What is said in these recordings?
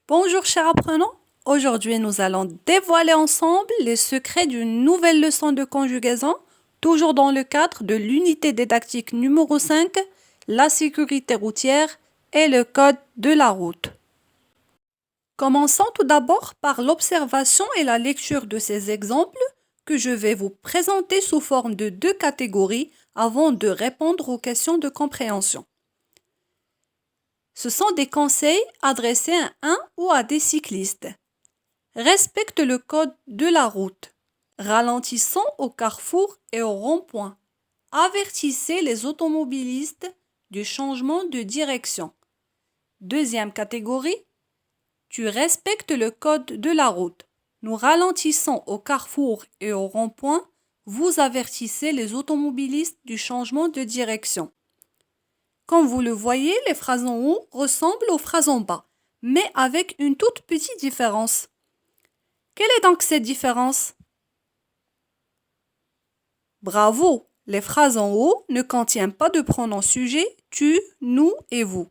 Bonjour chers apprenants, aujourd'hui nous allons dévoiler ensemble les secrets d'une nouvelle leçon de conjugaison, toujours dans le cadre de l'unité didactique numéro 5, la sécurité routière et le code de la route. Commençons tout d'abord par l'observation et la lecture de ces exemples que je vais vous présenter sous forme de 2 catégories avant de répondre aux questions de compréhension. Ce sont des conseils adressés à un ou à des cyclistes. Respecte le code de la route. Ralentissons au carrefour et au rond-point. Avertissez les automobilistes du changement de direction. Deuxième catégorie, tu respectes le code de la route. Nous ralentissons au carrefour et au rond-point. Vous avertissez les automobilistes du changement de direction. Comme vous le voyez, les phrases en haut ressemblent aux phrases en bas, mais avec une toute petite différence. Quelle est donc cette différence? Bravo! Les phrases en haut ne contiennent pas de pronoms sujet, tu, nous et vous.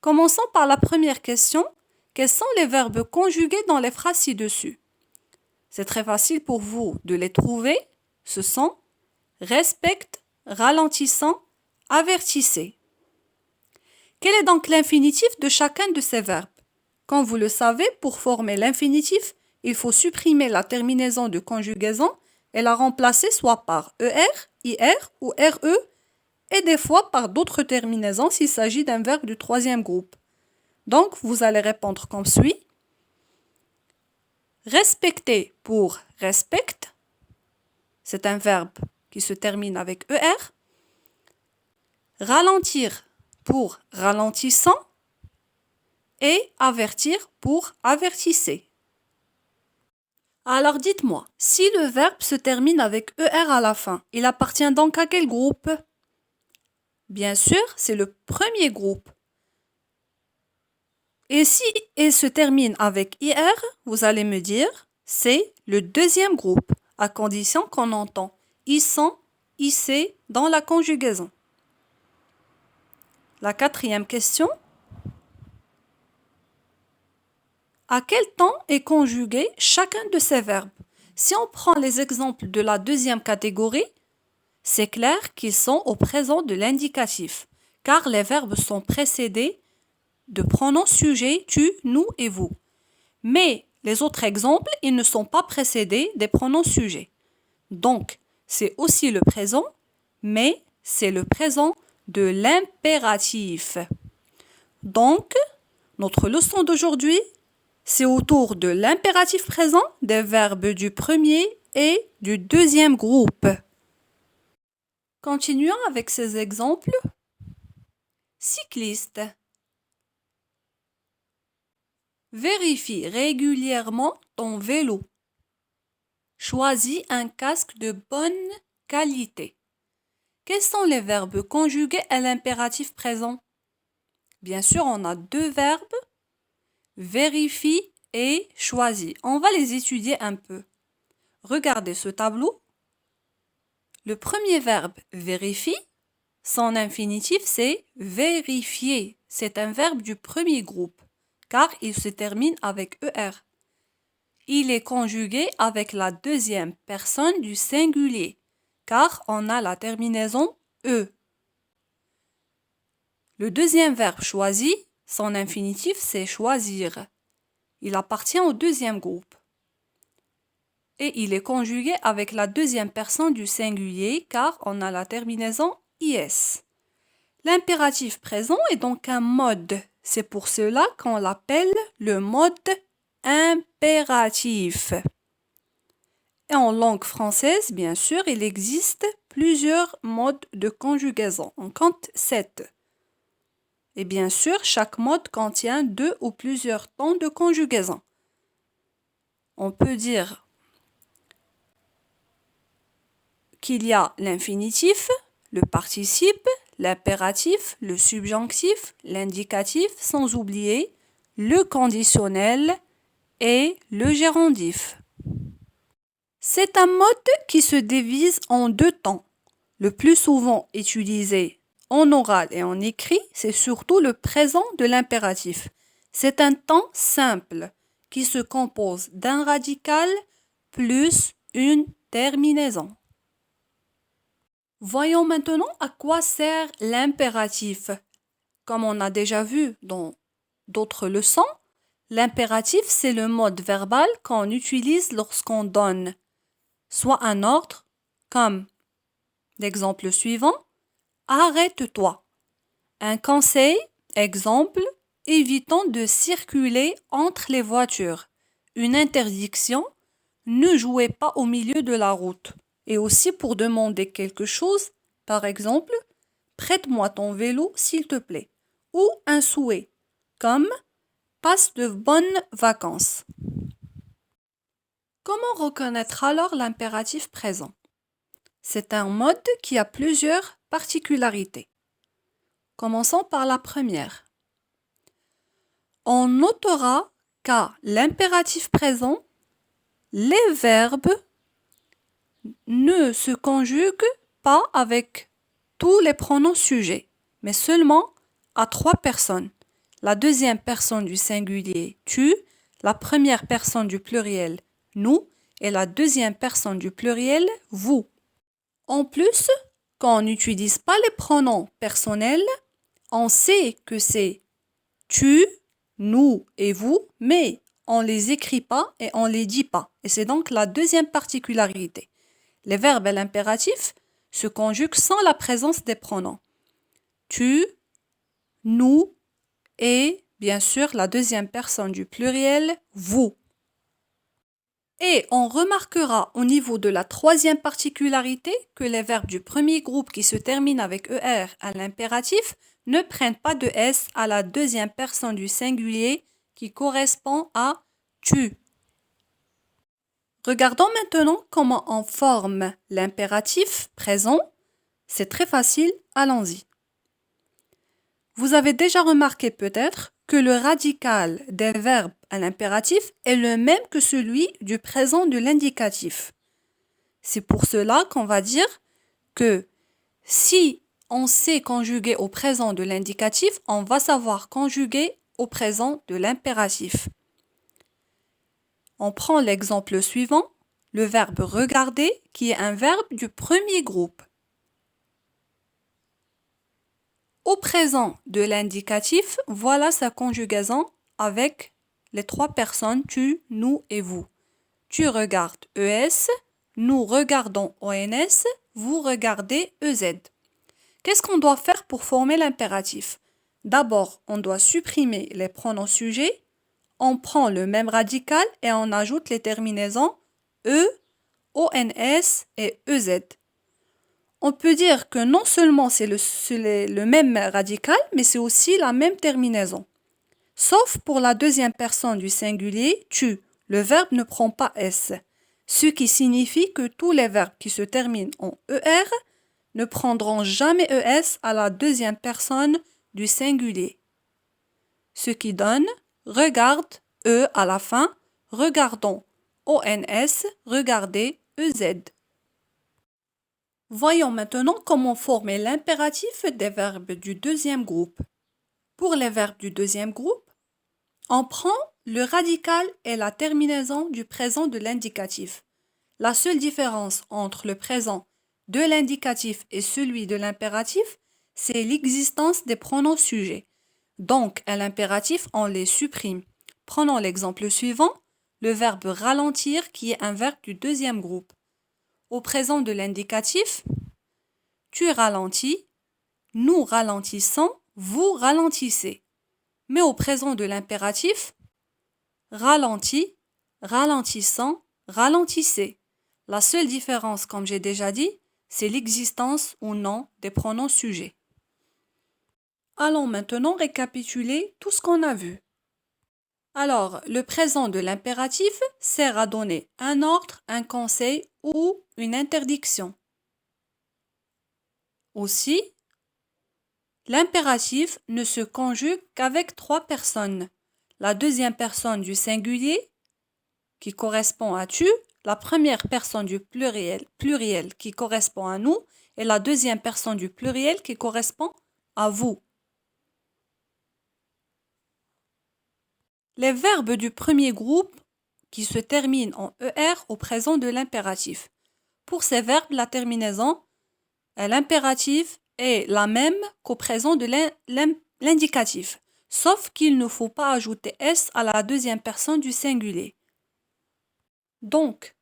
Commençons par la première question. Quels sont les verbes conjugués dans les phrases ci-dessus? C'est très facile pour vous de les trouver. Ce sont respecte, ralentissant, avertissez. Quel est donc l'infinitif de chacun de ces verbes? Comme vous le savez, pour former l'infinitif, il faut supprimer la terminaison de conjugaison et la remplacer soit par ER, IR ou RE et des fois par d'autres terminaisons s'il s'agit d'un verbe du troisième groupe. Donc, vous allez répondre comme suit. Respecter pour respecte, c'est un verbe qui se termine avec ER. Ralentir pour ralentissant et avertir pour avertissez. Alors dites-moi, si le verbe se termine avec ER à la fin, il appartient donc à quel groupe? Bien sûr, c'est le premier groupe. Et si il se termine avec IR, vous allez me dire, c'est le deuxième groupe, à condition qu'on entend ISSAN, IC dans la conjugaison. La quatrième question. À quel temps est conjugué chacun de ces verbes? Si on prend les exemples de la deuxième catégorie, c'est clair qu'ils sont au présent de l'indicatif, car les verbes sont précédés de pronoms sujets, tu, nous et vous. Mais les autres exemples, ils ne sont pas précédés des pronoms sujets. Donc, c'est aussi le présent, mais c'est le présent de l'impératif. Donc, notre leçon d'aujourd'hui, c'est autour de l'impératif présent des verbes du premier et du deuxième groupe. Continuons avec ces exemples. Cycliste. Vérifie régulièrement ton vélo. Choisis un casque de bonne qualité. Quels sont les verbes conjugués à l'impératif présent? Bien sûr, on a deux verbes, vérifie et choisis. On va les étudier un peu. Regardez ce tableau. Le premier verbe vérifie, son infinitif c'est vérifier. C'est un verbe du premier groupe, car il se termine avec ER. Il est conjugué avec la deuxième personne du singulier, car on a la terminaison E. Le deuxième verbe choisi, son infinitif c'est choisir. Il appartient au deuxième groupe. Et il est conjugué avec la deuxième personne du singulier, car on a la terminaison IS. L'impératif présent est donc un mode. C'est pour cela qu'on l'appelle le mode impératif. Et en langue française, bien sûr, il existe plusieurs modes de conjugaison. On compte 7. Et bien sûr, chaque mode contient 2 ou plusieurs temps de conjugaison. On peut dire qu'il y a l'infinitif, le participe, l'impératif, le subjonctif, l'indicatif, sans oublier le conditionnel et le gérondif. C'est un mode qui se divise en 2 temps. Le plus souvent utilisé en oral et en écrit, c'est surtout le présent de l'impératif. C'est un temps simple qui se compose d'un radical plus une terminaison. Voyons maintenant à quoi sert l'impératif. Comme on a déjà vu dans d'autres leçons, l'impératif, c'est le mode verbal qu'on utilise lorsqu'on donne soit un ordre, comme l'exemple suivant, arrête-toi. Un conseil, exemple, évitons de circuler entre les voitures. Une interdiction, ne jouez pas au milieu de la route. Et aussi pour demander quelque chose, par exemple, prête-moi ton vélo s'il te plaît. Ou un souhait, comme passe de bonnes vacances. Comment reconnaître alors l'impératif présent? C'est un mode qui a plusieurs particularités. Commençons par la première. On notera qu'à l'impératif présent, les verbes ne se conjuguent pas avec tous les pronoms sujets, mais seulement à 3 personnes. La deuxième personne du singulier tu, la première personne du pluriel nous et la deuxième personne du pluriel vous. En plus, quand on n'utilise pas les pronoms personnels, on sait que c'est tu, nous et vous, mais on ne les écrit pas et on ne les dit pas. Et c'est donc la deuxième particularité. Les verbes à l'impératif se conjuguent sans la présence des pronoms. Tu, nous et, bien sûr, la deuxième personne du pluriel, vous. Et on remarquera au niveau de la troisième particularité que les verbes du premier groupe qui se terminent avec ER à l'impératif ne prennent pas de S à la deuxième personne du singulier qui correspond à tu. Regardons maintenant comment on forme l'impératif présent. C'est très facile, allons-y. Vous avez déjà remarqué peut-être que le radical des verbes à l'impératif est le même que celui du présent de l'indicatif. C'est pour cela qu'on va dire que si on sait conjuguer au présent de l'indicatif, on va savoir conjuguer au présent de l'impératif. On prend l'exemple suivant, le verbe regarder qui est un verbe du premier groupe. Au présent de l'indicatif, voilà sa conjugaison avec les 3 personnes tu, nous et vous. Tu regardes ES, nous regardons ONS, vous regardez EZ. Qu'est-ce qu'on doit faire pour former l'impératif? D'abord, on doit supprimer les pronoms sujets, on prend le même radical et on ajoute les terminaisons E, ONS et EZ. On peut dire que non seulement c'est le même radical, mais c'est aussi la même terminaison. Sauf pour la deuxième personne du singulier, tu. Le verbe ne prend pas S, ce qui signifie que tous les verbes qui se terminent en ER ne prendront jamais ES à la deuxième personne du singulier. Ce qui donne regarde, E à la fin, regardons, ONS, regardez, EZ. Voyons maintenant comment former l'impératif des verbes du deuxième groupe. Pour les verbes du deuxième groupe, on prend le radical et la terminaison du présent de l'indicatif. La seule différence entre le présent de l'indicatif et celui de l'impératif, c'est l'existence des pronoms sujets. Donc, à l'impératif, on les supprime. Prenons l'exemple suivant, le verbe ralentir qui est un verbe du deuxième groupe. Au présent de l'indicatif, tu ralentis, nous ralentissons, vous ralentissez. Mais au présent de l'impératif, ralentit, ralentissant, ralentissez. La seule différence, comme j'ai déjà dit, c'est l'existence ou non des pronoms sujets. Allons maintenant récapituler tout ce qu'on a vu. Alors, le présent de l'impératif sert à donner un ordre, un conseil ou une interdiction. Aussi, l'impératif ne se conjugue qu'avec 3 personnes. La deuxième personne du singulier, qui correspond à tu, la première personne du pluriel qui correspond à nous, et la deuxième personne du pluriel qui correspond à vous. Les verbes du premier groupe qui se terminent en ER au présent de l'impératif. Pour ces verbes, la terminaison à l'impératif est la même qu'au présent de l'indicatif, sauf qu'il ne faut pas ajouter S à la deuxième personne du singulier. Donc,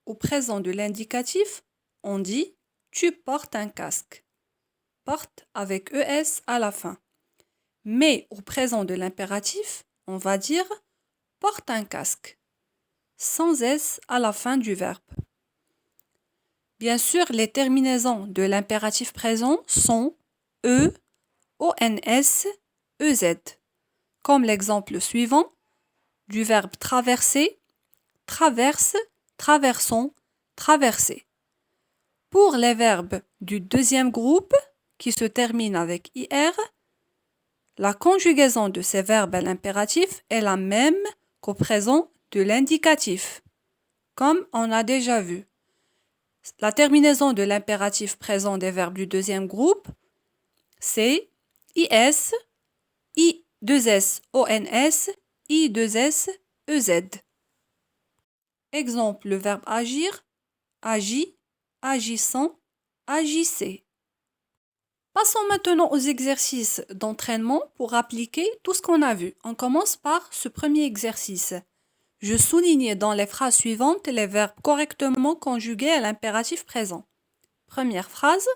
au présent de l'indicatif, on dit « tu portes un casque ». Porte avec ES à la fin. Mais au présent de l'impératif, on va dire « porte un casque » sans S à la fin du verbe. Bien sûr, les terminaisons de l'impératif présent sont E, ONS, EZ, comme l'exemple suivant du verbe traverser, traverse, traversons, traverser. Pour les verbes du deuxième groupe qui se terminent avec IR, la conjugaison de ces verbes à l'impératif est la même qu'au présent de l'indicatif, comme on a déjà vu. La terminaison de l'impératif présent des verbes du deuxième groupe, c'est IS, I2S, ONS, I2S, EZ. Exemple, le verbe agir, agit, agissant, agissez. Passons maintenant aux exercices d'entraînement pour appliquer tout ce qu'on a vu. On commence par ce premier exercice. Je souligne dans les phrases suivantes les verbes correctement conjugués à l'impératif présent. Première phrase,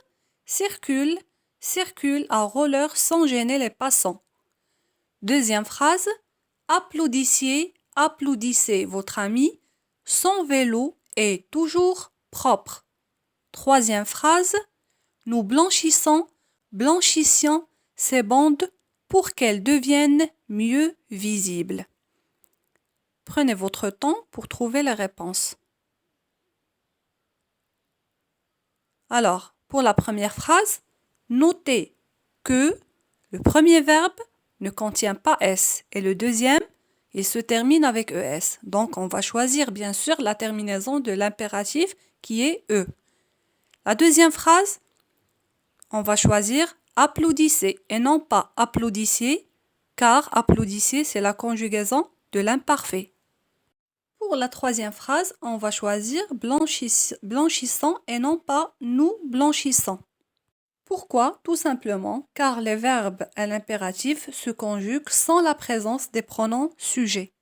circule, circule à roller sans gêner les passants. Deuxième phrase, applaudissez, applaudissez votre ami, son vélo est toujours propre. Troisième phrase, nous blanchissons, blanchissons ces bandes pour qu'elles deviennent mieux visibles. Prenez votre temps pour trouver les réponses. Alors, pour la première phrase, notez que le premier verbe ne contient pas S et le deuxième, il se termine avec ES. Donc, on va choisir bien sûr la terminaison de l'impératif qui est E. La deuxième phrase, on va choisir applaudissez et non pas applaudissez, car applaudissez, c'est la conjugaison de l'imparfait. Pour la troisième phrase, on va choisir blanchissant et non pas nous blanchissons. Pourquoi? Tout simplement car les verbes à l'impératif se conjuguent sans la présence des pronoms sujets.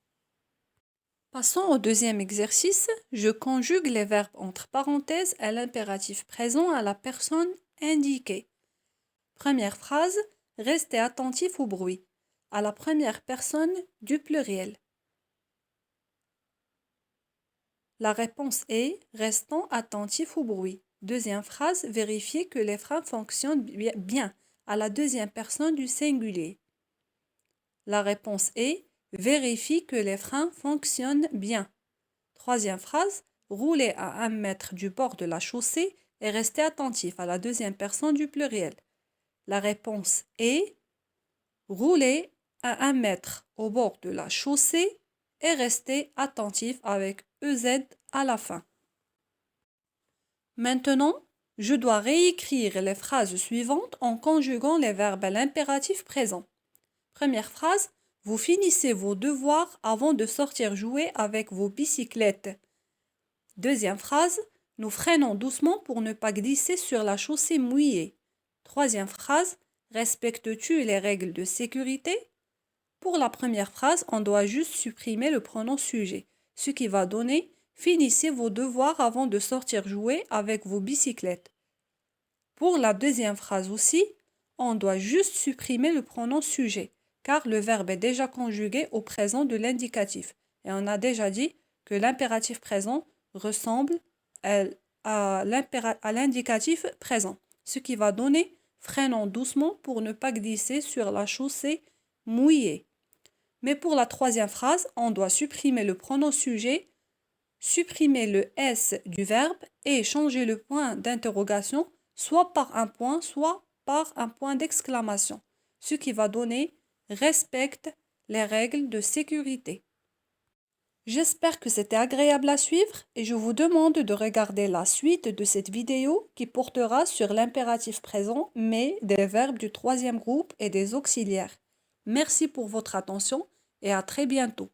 Passons au deuxième exercice. Je conjugue les verbes entre parenthèses à l'impératif présent à la personne indiquée. Première phrase, restez attentif au bruit, à la première personne du pluriel. La réponse est restons attentifs au bruit. Deuxième phrase, vérifiez que les freins fonctionnent bien à la deuxième personne du singulier. La réponse est vérifie que les freins fonctionnent bien. Troisième phrase, roulez à 1 mètre du bord de la chaussée et restez attentif à la deuxième personne du pluriel. La réponse est roulez à 1 mètre au bord de la chaussée et restez attentif avec EZ à la fin. Maintenant, je dois réécrire les phrases suivantes en conjuguant les verbes à l'impératif présent. Première phrase, vous finissez vos devoirs avant de sortir jouer avec vos bicyclettes. Deuxième phrase, nous freinons doucement pour ne pas glisser sur la chaussée mouillée. Troisième phrase, respectes-tu les règles de sécurité? Pour la première phrase, on doit juste supprimer le pronom sujet, ce qui va donner « Finissez vos devoirs avant de sortir jouer avec vos bicyclettes ». Pour la deuxième phrase aussi, on doit juste supprimer le pronom sujet, car le verbe est déjà conjugué au présent de l'indicatif. Et on a déjà dit que l'impératif présent ressemble à l'indicatif présent, ce qui va donner « Freinons doucement pour ne pas glisser sur la chaussée mouillée ». Mais pour la troisième phrase, on doit supprimer le pronom sujet, supprimer le S du verbe et changer le point d'interrogation soit par un point, soit par un point d'exclamation, ce qui va donner « respecte les règles de sécurité ». J'espère que c'était agréable à suivre et je vous demande de regarder la suite de cette vidéo qui portera sur l'impératif présent mais des verbes du troisième groupe et des auxiliaires. Merci pour votre attention et à très bientôt.